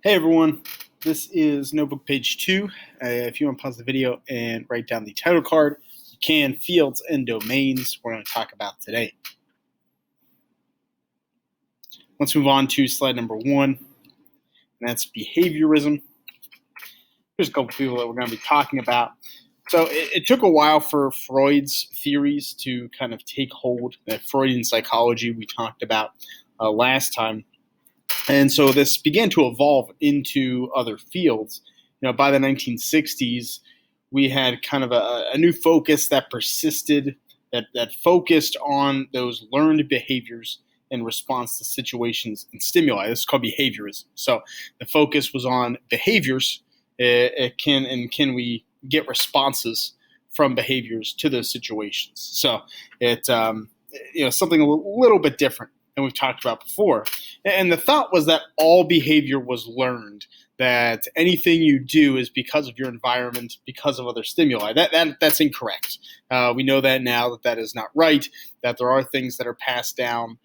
Hey everyone, this is notebook page 2. If you want to pause the video and write down the title card, you can. Fields and domains we're going to talk about today. Let's move on to slide number 1, and that's behaviorism. There's a couple people that we're going to be talking about. So it took a while for Freud's theories to kind of take hold. That Freudian psychology we talked about last time. And so this began to evolve into other fields. By the 1960s, we had kind of a new focus that persisted, that focused on those learned behaviors in response to situations and stimuli. This is called behaviorism. So the focus was on behaviors. Can we get responses from behaviors to those situations? So it's something a little bit different than we've talked about before. And the thought was that all behavior was learned, that anything you do is because of your environment, because of other stimuli. That's incorrect. We know that now that is not right, that there are things that are passed down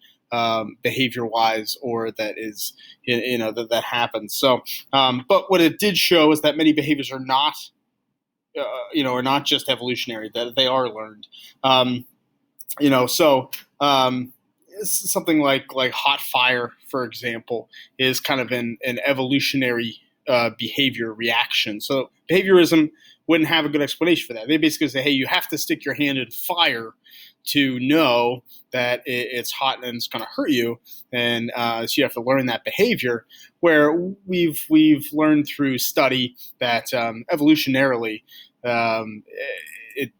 behavior-wise, or that is, that happens. So, but what it did show is that many behaviors are not, are not just evolutionary, that they are learned. Something like hot fire, for example, is kind of an evolutionary behavior reaction. So behaviorism wouldn't have a good explanation for that. They basically say, hey, you have to stick your hand in fire to know that it's hot and it's going to hurt you, and so you have to learn that behavior. Where we've learned through study that evolutionarily,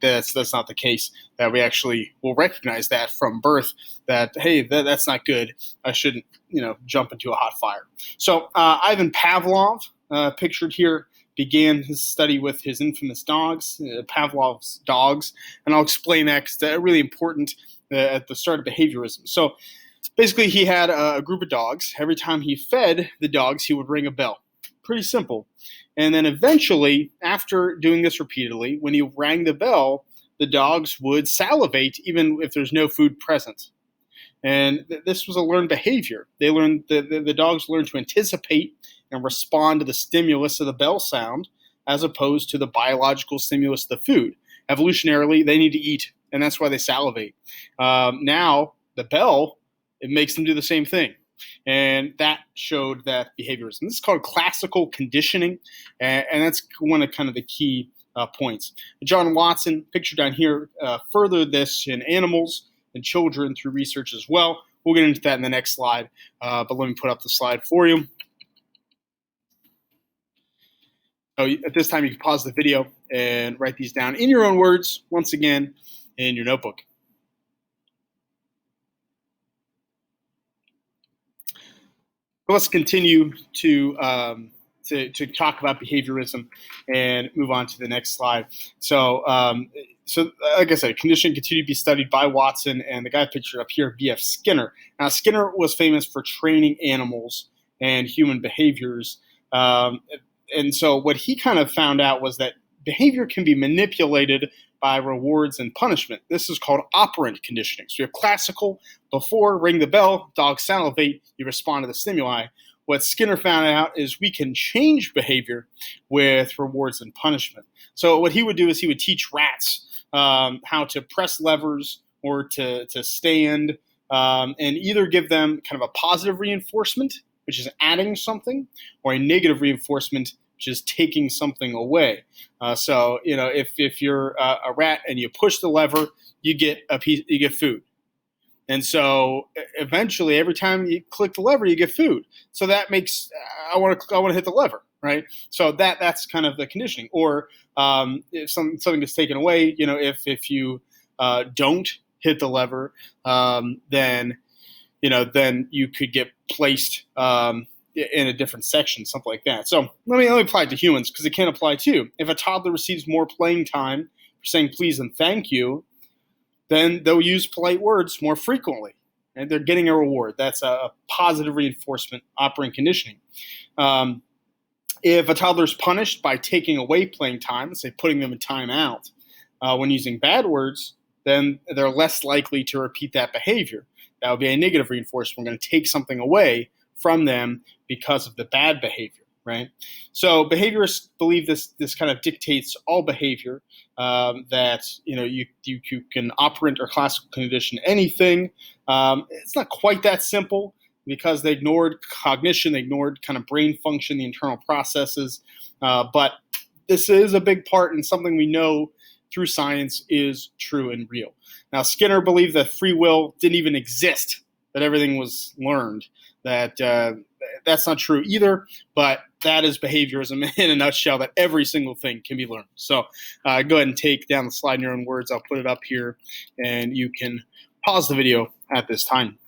that's not the case, that we actually will recognize that from birth, that, hey, that's not good. I shouldn't, jump into a hot fire. So Ivan Pavlov, pictured here, began his study with his infamous dogs, Pavlov's dogs. And I'll explain that because they're really important at the start of behaviorism. So basically he had a group of dogs. Every time he fed the dogs, he would ring a bell. Pretty simple. And then eventually, after doing this repeatedly, when he rang the bell, the dogs would salivate even if there's no food present. And this was a learned behavior. They learned the dogs learned to anticipate and respond to the stimulus of the bell sound as opposed to the biological stimulus of the food. Evolutionarily, they need to eat, and that's why they salivate. Now, the bell, it makes them do the same thing. And that showed that behaviorism. This is called classical conditioning, and that's one of kind of the key points. John Watson, pictured down here, furthered this in animals and children through research as well. We'll get into that in the next slide, but let me put up the slide for you. So at this time, you can pause the video and write these down in your own words, once again, in your notebook. Let's continue to talk about behaviorism and move on to the next slide. So like I said, conditioning continued to be studied by Watson, and the guy pictured up here, B.F. Skinner. Now, Skinner was famous for training animals and human behaviors. And so what he kind of found out was that behavior can be manipulated by rewards and punishment. This is called operant conditioning. So you have classical, before ring the bell, dogs salivate, you respond to the stimuli. What Skinner found out is we can change behavior with rewards and punishment. So what he would do is he would teach rats how to press levers or to stand, and either give them kind of a positive reinforcement, which is adding something, or a negative reinforcement, which is taking something away. So if you're a rat and you push the lever, you get food. And so eventually, every time you click the lever, you get food. So that makes I want to hit the lever, right? So that's kind of the conditioning. Or if something is taken away, if you don't hit the lever, then you could get placed in a different section, something like that. So let me apply it to humans, because it can apply too. If a toddler receives more playing time for saying please and thank you, then they'll use polite words more frequently, and they're getting a reward. That's a positive reinforcement, operant conditioning. If a toddler is punished by taking away playing time, say putting them in timeout, when using bad words, then they're less likely to repeat that behavior. That would be a negative reinforcement. We're going to take something away from them because of the bad behavior. right? So behaviorists believe this kind of dictates all behavior, that you can operant or classical condition anything. It's not quite that simple because they ignored cognition, they ignored kind of brain function, the internal processes, but this is a big part and something we know through science is true and real. Now, Skinner believed that free will didn't even exist, that everything was learned. That's not true either, but that is behaviorism in a nutshell, that every single thing can be learned. So go ahead and take down the slide in your own words. I'll put it up here, and you can pause the video at this time.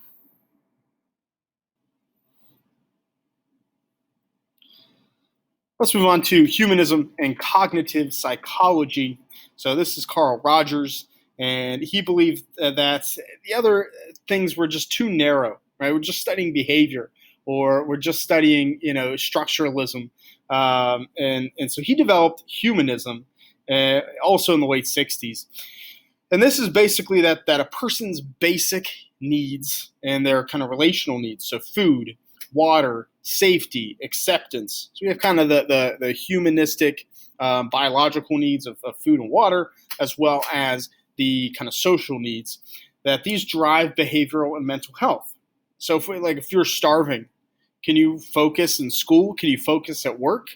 Let's move on to humanism and cognitive psychology. So this is Carl Rogers, and he believed that the other things were just too narrow, right? We're just studying behavior, or we're just studying, structuralism. And so he developed humanism, also in the late 60s. And this is basically that a person's basic needs and their kind of relational needs, so food, water, safety, acceptance. So we have kind of the humanistic biological needs of food and water, as well as the kind of social needs, that these drive behavioral and mental health. So if you're starving, can you focus in school? Can you focus at work?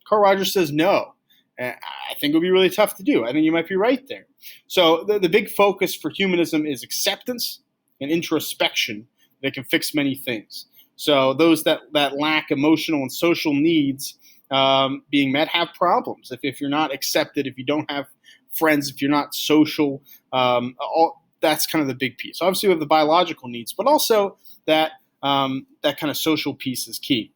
Carl Rogers says no. I think it would be really tough to do. I think you might be right there. So the big focus for humanism is acceptance and introspection that can fix many things. So those that lack emotional and social needs being met have problems. If you're not accepted, if you don't have friends, if you're not social, that's kind of the big piece. Obviously, we have the biological needs, but also that kind of social piece is key.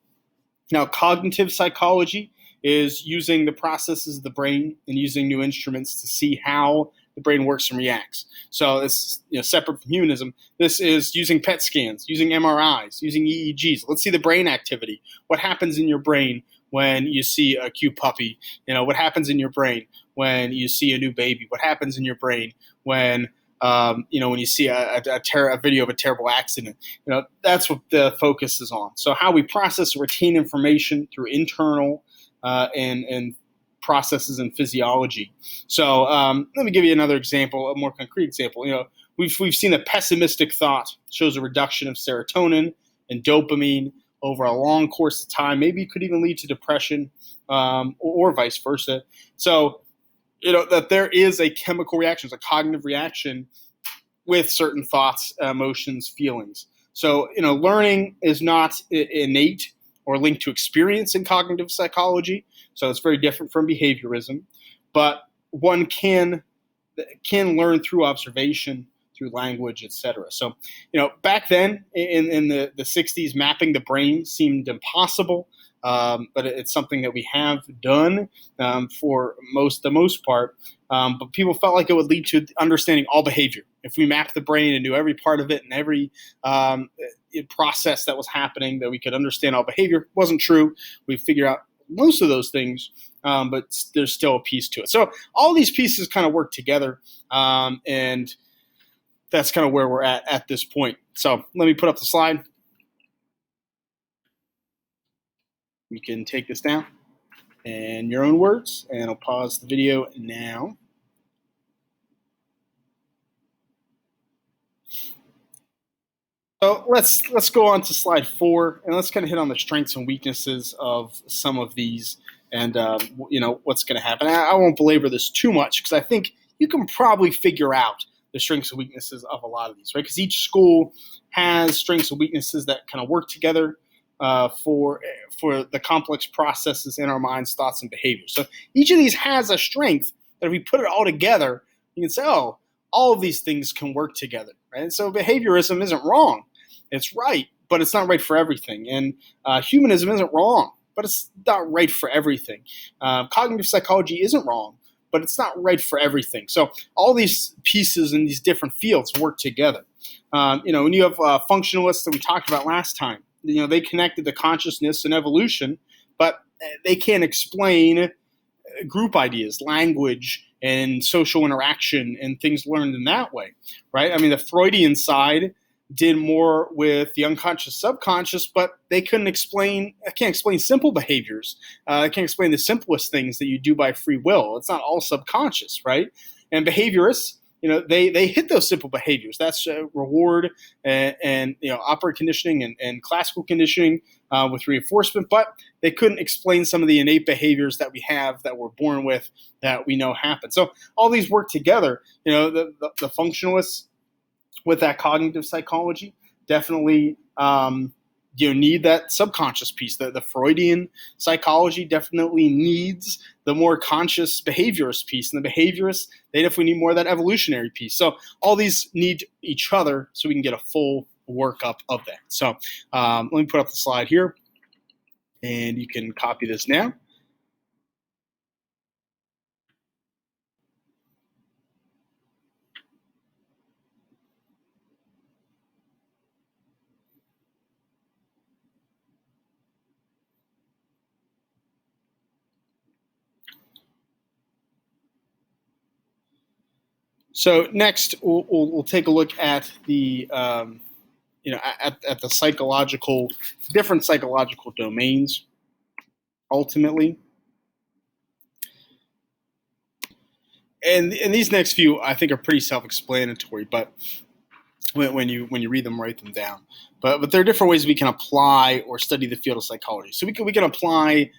Now, cognitive psychology is using the processes of the brain and using new instruments to see how the brain works and reacts. So it's separate from humanism. This is using PET scans, using MRIs, using EEGs. Let's see the brain activity. What happens in your brain when you see a cute puppy? What happens in your brain when you see a new baby? What happens in your brain when when you see a video of a terrible accident? That's what the focus is on. So how we process and retain information through internal and processes in physiology. So let me give you another example, a more concrete example. We've seen that pessimistic thought shows a reduction of serotonin and dopamine over a long course of time. Maybe it could even lead to depression, or vice versa. So that there is a chemical reaction, a cognitive reaction with certain thoughts, emotions, feelings. So learning is not innate or linked to experience in cognitive psychology. So it's very different from behaviorism, but one can learn through observation, through language, etc. So, back then in the 60s, mapping the brain seemed impossible, but it's something that we have done for the most part. But people felt like it would lead to understanding all behavior. If we mapped the brain and knew every part of it and every process that was happening, that we could understand all behavior. Wasn't true. We figured out most of those things, but there's still a piece to it. So all these pieces kind of work together, and that's kind of where we're at this point. So let me put up the slide. You can take this down in your own words, and I'll pause the video now. So let's go on to slide 4, and let's kind of hit on the strengths and weaknesses of some of these, and what's going to happen. I won't belabor this too much because I think you can probably figure out the strengths and weaknesses of a lot of these, right? Because each school has strengths and weaknesses that kind of work together for the complex processes in our minds, thoughts, and behaviors. So each of these has a strength that if we put it all together, you can say, oh, all of these things can work together, right? And so behaviorism isn't wrong. It's right, but it's not right for everything. And humanism isn't wrong, but it's not right for everything. Cognitive psychology isn't wrong, but it's not right for everything. So all these pieces in these different fields work together. When you have functionalists that we talked about last time, they connected the consciousness and evolution, but they can't explain group ideas, language, and social interaction and things learned in that way, right? I mean, the Freudian side did more with the unconscious, subconscious, but they can't explain simple behaviors. They can't explain the simplest things that you do by free will. It's not all subconscious, right? And behaviorists, they hit those simple behaviors. That's reward and operant conditioning and classical conditioning with reinforcement, but they couldn't explain some of the innate behaviors that we have, that we're born with, that we know happen. So all these work together. The functionalists with that cognitive psychology definitely need that subconscious piece. The Freudian psychology definitely needs the more conscious behaviorist piece, and the behaviorists, they definitely need more of that evolutionary piece. So all these need each other so we can get a full workup of that. So let me put up the slide here, and you can copy this now. So next, we'll take a look at the at the different psychological domains. Ultimately, and these next few I think are pretty self-explanatory, but when you read them, write them down. But there are different ways we can apply or study the field of psychology. So we can apply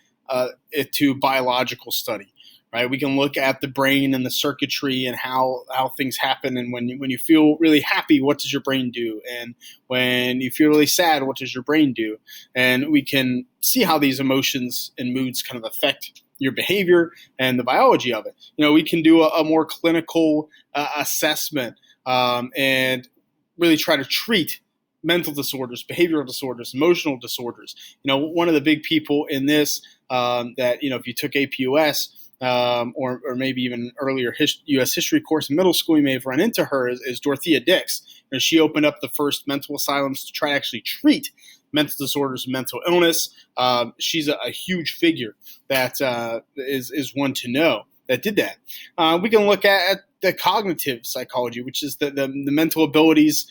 it to biological study. Right, we can look at the brain and the circuitry and how things happen. And when you feel really happy, what does your brain do? And when you feel really sad, what does your brain do? And we can see how these emotions and moods kind of affect your behavior and the biology of it. We can do a more clinical assessment and really try to treat mental disorders, behavioral disorders, emotional disorders. One of the big people in this that if you took APUS. Or maybe even an earlier U.S. history course in middle school, you may have run into her, is Dorothea Dix. She opened up the first mental asylums to try to actually treat mental disorders and mental illness. She's a huge figure that is one to know that did that. We can look at the cognitive psychology, which is the mental abilities,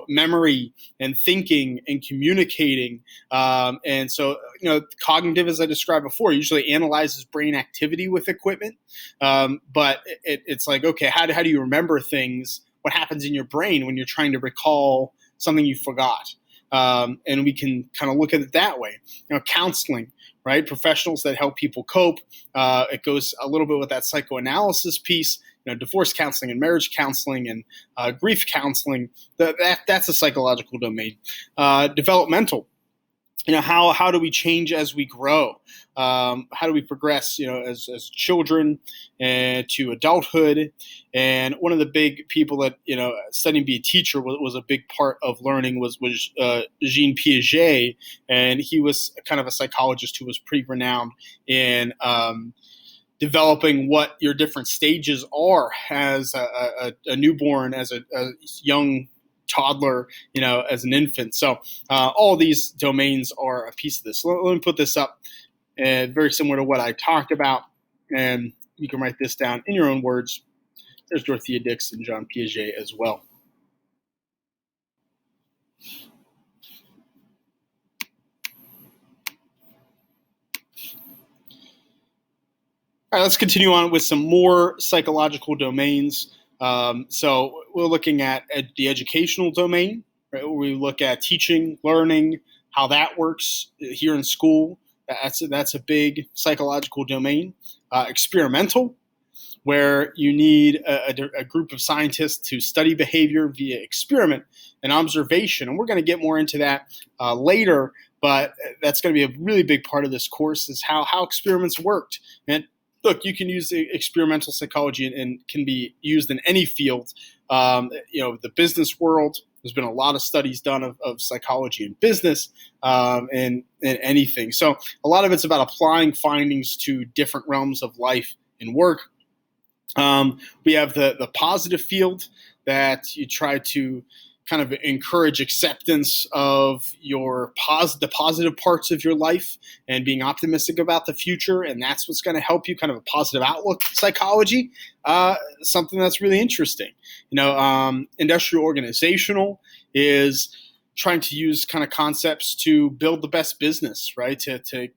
memory and thinking and communicating. And so, cognitive, as I described before, usually analyzes brain activity with equipment. But it's like, okay, how do you remember things? What happens in your brain when you're trying to recall something you forgot? And we can kind of look at it that way. Counseling, right? Professionals that help people cope. It goes a little bit with that psychoanalysis piece. Divorce counseling and marriage counseling and grief counseling. That's a psychological domain. Developmental. How do we change as we grow? How do we progress, as children and to adulthood? And one of the big people that, studying to be a teacher was a big part of learning was Jean Piaget. And he was kind of a psychologist who was pretty renowned in developing what your different stages are as a newborn, as a young toddler, as an infant. So all these domains are a piece of this. Let me put this up, very similar to what I talked about, and you can write this down in your own words. There's Dorothea Dix and John Piaget as well. All right, let's continue on with some more psychological domains. So we're looking at the educational domain, right? We look at teaching, learning, how that works here in school. That's a big psychological domain. Experimental, where you need a group of scientists to study behavior via experiment and observation. And we're going to get more into that later, but that's going to be a really big part of this course, is how experiments worked. And look, you can use experimental psychology and can be used in any field. The business world, there's been a lot of studies done of psychology in business and anything. So a lot of it's about applying findings to different realms of life and work. We have the positive field, that you try to kind of encourage acceptance of the positive parts of your life and being optimistic about the future. And that's what's going to help you, kind of a positive outlook psychology, something that's really interesting. Industrial organizational is trying to use kind of concepts to build the best business, right?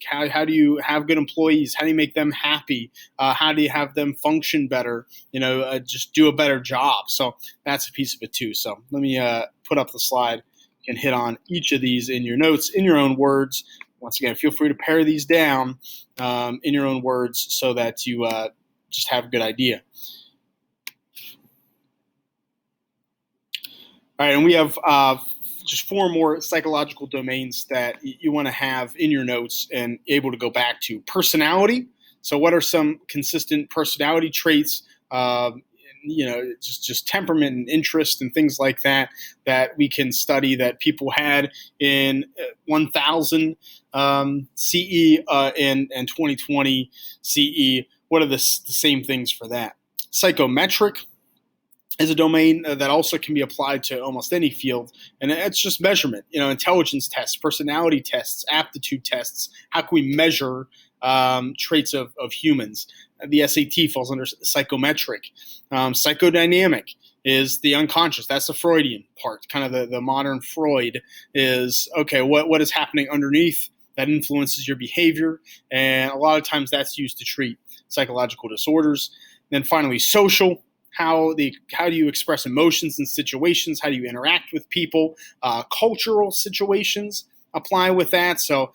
How do you have good employees? How do you make them happy? How do you have them function better? Just do a better job. So that's a piece of it too. So let me put up the slide and hit on each of these in your notes, in your own words. Once again, feel free to pare these down in your own words so that you just have a good idea. All right, and we have just 4 more psychological domains that you want to have in your notes and able to go back to. Personality. So what are some consistent personality traits, just temperament and interest and things like that we can study that people had in 1000 CE and 2020 CE. What are the same things for that? Psychometric is a domain that also can be applied to almost any field, and it's just measurement. Intelligence tests, personality tests, aptitude tests. How can we measure traits of humans? The SAT falls under psychometric. Psychodynamic is the unconscious. That's the Freudian part. Kind of the modern Freud is, okay, what is happening underneath that influences your behavior, and a lot of times that's used to treat psychological disorders. And then finally, social. How do you express emotions in situations? How do you interact with people? Cultural situations apply with that. So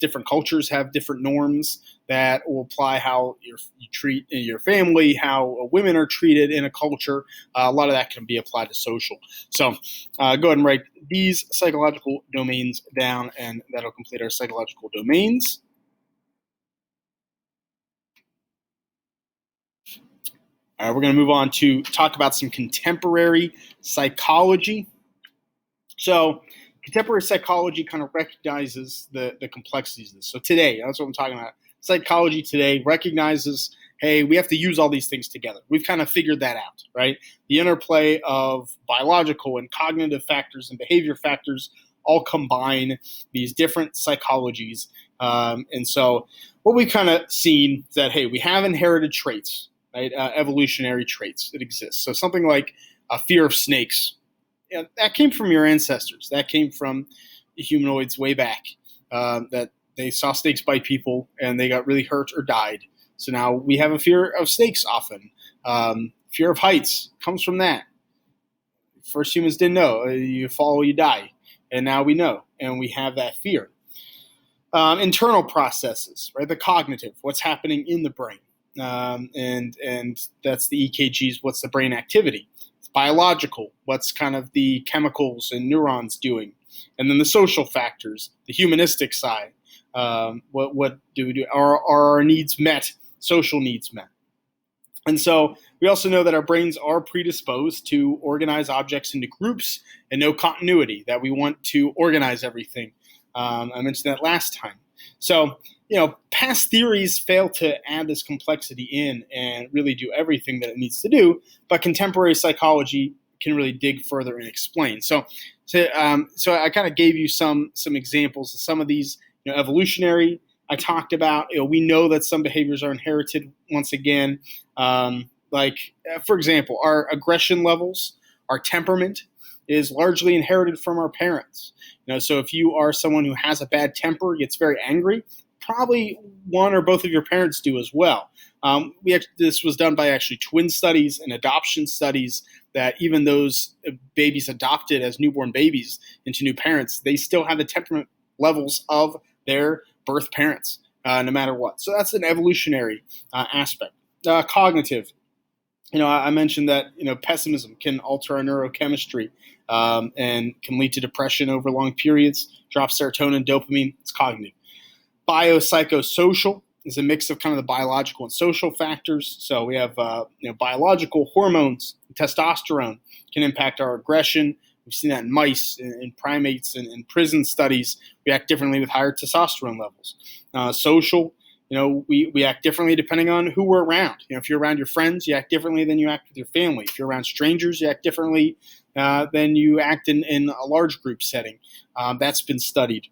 different cultures have different norms that will apply how you treat your family, how women are treated in a culture. A lot of that can be applied to social. So go ahead and write these psychological domains down, and that'll complete our psychological domains. All right, we're going to move on to talk about some contemporary psychology. So contemporary psychology kind of recognizes the complexities of this. So today, that's what I'm talking about. Psychology today recognizes, hey, we have to use all these things together. We've kind of figured that out, right? The interplay of biological and cognitive factors and behavior factors all combine these different psychologies. And so what we've kind of seen is that, hey, we have inherited traits. Right? Evolutionary traits that exist. So something like a fear of snakes, that came from your ancestors. That came from the humanoids way back, that they saw snakes bite people and they got really hurt or died. So now we have a fear of snakes often. Fear of heights comes from that. First humans didn't know. You fall, you die. And now we know, and we have that fear. Internal processes, right? The cognitive, what's happening in the brain. And that's the EKGs, what's the brain activity. It's biological, what's kind of the chemicals and neurons doing. And then the social factors, the humanistic side. What do we do? Are our needs met? Social needs met. And so we also know that our brains are predisposed to organize objects into groups and no continuity, that we want to organize everything. I mentioned that last time. So, past theories fail to add this complexity in and really do everything that it needs to do, but contemporary psychology can really dig further and explain. So I kind of gave you some examples of some of these. Evolutionary, I talked about. We know that some behaviors are inherited. Once again, for example, our aggression levels, our temperament is largely inherited from our parents. So if you are someone who has a bad temper, gets very angry, probably one or both of your parents do as well. This was done by actually twin studies and adoption studies, that even those babies adopted as newborn babies into new parents, they still have the temperament levels of their birth parents, no matter what. So that's an evolutionary aspect. Cognitive. I mentioned that pessimism can alter our neurochemistry and can lead to depression over long periods, drop serotonin, dopamine. It's cognitive. Biopsychosocial is a mix of kind of the biological and social factors. So we have biological hormones, testosterone can impact our aggression. We've seen that in mice, in primates, and in prison studies. We act differently with higher testosterone levels. Social. We act differently depending on who we're around. If you're around your friends, you act differently than you act with your family. If you're around strangers, you act differently than you act in a large group setting. That's been studied.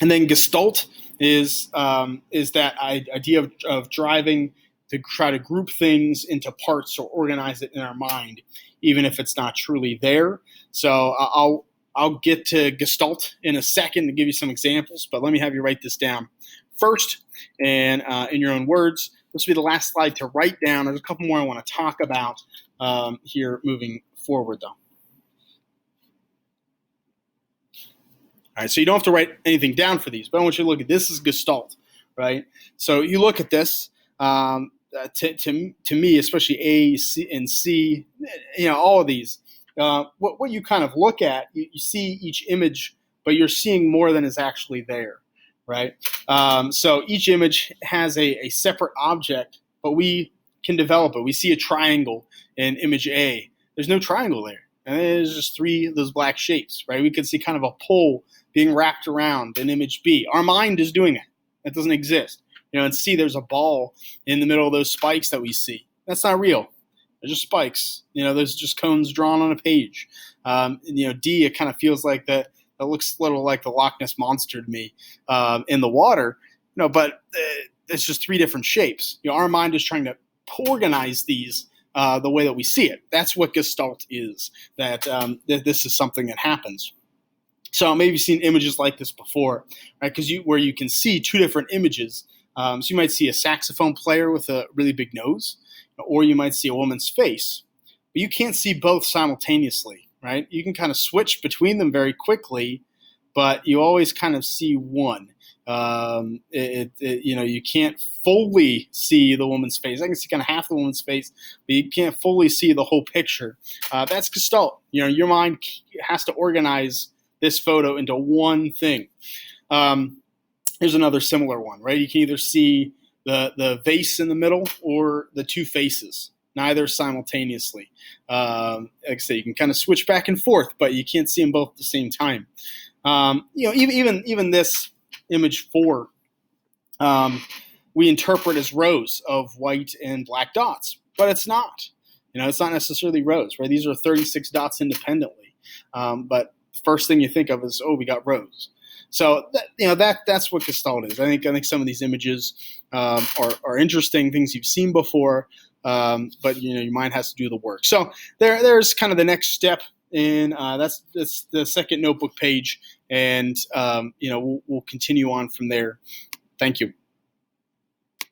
And then Gestalt is that idea of driving to try to group things into parts or organize it in our mind. even if it's not truly there. So I'll get to Gestalt in a second to give you some examples, but let me have you write this down first, and in your own words. This will be the last slide to write down. There's a couple more I want to talk about here moving forward, though. All right, so you don't have to write anything down for these, but I want you to look at this is Gestalt, right? So you look at this. To me, especially A, C, and C, all of these. What you kind of look at, you see each image, but you're seeing more than is actually there, right? So each image has a separate object, but we can develop it. We see a triangle in image A. There's no triangle there. And there's just three of those black shapes, right? We could see kind of a pole being wrapped around in image B. Our mind is doing that. That doesn't exist. And C, there's a ball in the middle of those spikes that we see. That's not real. They're just spikes. Those are just cones drawn on a page. D, it kind of feels like that. It looks a little like the Loch Ness Monster to me in the water. But it's just three different shapes. Our mind is trying to organize these the way that we see it. That's what Gestalt is. That this is something that happens. So maybe you've seen images like this before, right? Because where you can see two different images. So you might see a saxophone player with a really big nose, or you might see a woman's face. But you can't see both simultaneously, right? You can kind of switch between them very quickly, but you always kind of see one. You can't fully see the woman's face. I can see kind of half the woman's face, but you can't fully see the whole picture. That's Gestalt. Your mind has to organize this photo into one thing. Here's another similar one, right? You can either see the vase in the middle or the two faces, neither simultaneously. Like I say, you can kind of switch back and forth, but you can't see them both at the same time. Even this image 4, we interpret as rows of white and black dots, but it's not. It's not necessarily rows, right? These are 36 dots independently, but first thing you think of is, we got rows. So that's what Gestalt is. I think some of these images are interesting, things you've seen before, but your mind has to do the work. So there's kind of the next step in that's the second notebook page, and we'll continue on from there. Thank you.